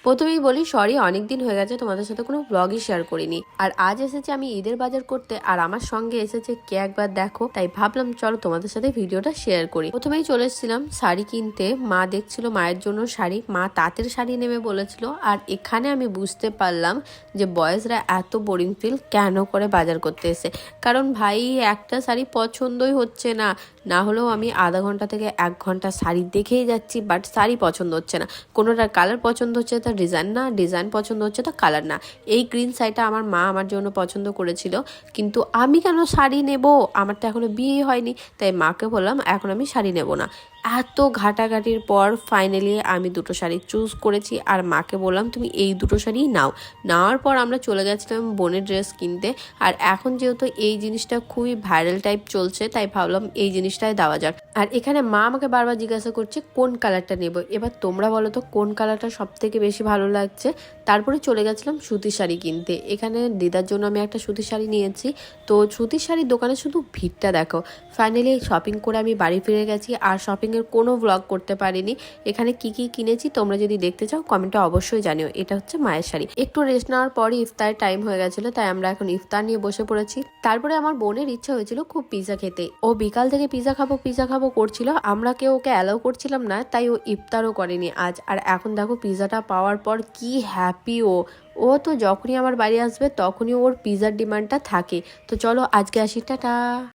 প্রথমেই বলি সরি, অনেকদিন হয়ে গেছে তোমাদের সাথে কোনো ব্লগই শেয়ার করিনি। আর আজ এসেছে আমি ঈদের বাজার করতে, আর আমার সঙ্গে এসেছে কে একবার দেখো, তাই ভাবলাম চলো তোমাদের সাথে ভিডিওটা শেয়ার করি। প্রথমেই চলে এসেছিলাম শাড়ি কিনতে। মা দেখছিল মায়ের জন্য শাড়ি, মা তাঁতের শাড়ি নেবে বলেছিল। আর এখানে আমি বুঝতে পারলাম যে বয়েজরা এত বোরিং ফিল কেন করে বাজার করতে এসে। কারণ ভাই একটা শাড়ি পছন্দই হচ্ছে না, না হলেও আমি আধা ঘন্টা থেকে 1 ঘন্টা শাড়ি দেখেই যাচ্ছি, বাট শাড়ি পছন্দ হচ্ছে না। কোনোটার কালার পছন্দ হচ্ছে তা ডিজাইন না, ডিজাইন পছন্দ হচ্ছে তা কালার না। এই গ্রিন শাড়িটা আমার মা আমার জন্য পছন্দ করেছিল, কিন্তু আমি কেন শাড়ি নেব? আমার তো এখনো বিয়ে হয়নি, তাই মাকে বললাম এখন আমি শাড়ি নেব না। এত ঘাটাঘাটির পর ফাইনালি আমি দুটো শাড়ি চুজ করেছি, আর মাকে বললাম তুমি এই দুটো শাড়ি নাও। নেওয়ার পর আমরা চলে গেছিলাম বোনের ড্রেস কিনতে। আর এখন যেহেতু এই জিনিসটা খুবই ভাইরাল টাইপ চলছে, তাই ভাবলাম এই জিনিসটাই দেওয়া যাক। আর এখানে মা আমাকে বারবার জিজ্ঞাসা করছে কোন কালারটা নেব, এবার তোমরা বলো তো কোন কালারটা সব থেকে বেশি ভালো লাগছে। তারপরে চলে গেছিলাম সুতির শাড়ি কিনতে। এখানে দিদার জন্য আমি একটা সুতির শাড়ি নিয়েছি। তো সুতির শাড়ির দোকানে শুধু ভিড়টা দেখো। ফাইনালি শপিং করে আমি বাড়ি ফিরে গেছি, আর শপিংয়ের কোনো ব্লগ করতে পারিনি। এখানে কি কি কিনেছি তোমরা যদি দেখতে চাও কমেন্টে অবশ্যই জানিও। এটা হচ্ছে মায়ের শাড়ি। একটু রেস্ট নেওয়ার পরই ইফতারের টাইম হয়ে গেছিলো, তাই আমরা এখন ইফতার নিয়ে বসে পড়েছি। তারপরে আমার বোনের ইচ্ছা হয়েছিল খুব পিৎজা খেতে। ও বিকাল থেকে পিৎজা খাবো করছিল, আমরা কেউ ওকে অ্যালাউ করছিলাম না, তাই ও ইফতারও করেনি আজ। আর এখন দেখো পিৎজাটা পাওয়ার পর কি হ্যাপি ও। ও তো যখনই আমার বাড়ি আসবে তখনই ওর পিৎজার ডিমান্ডটা থাকে। তো চলো আজকে আসি, টাটা।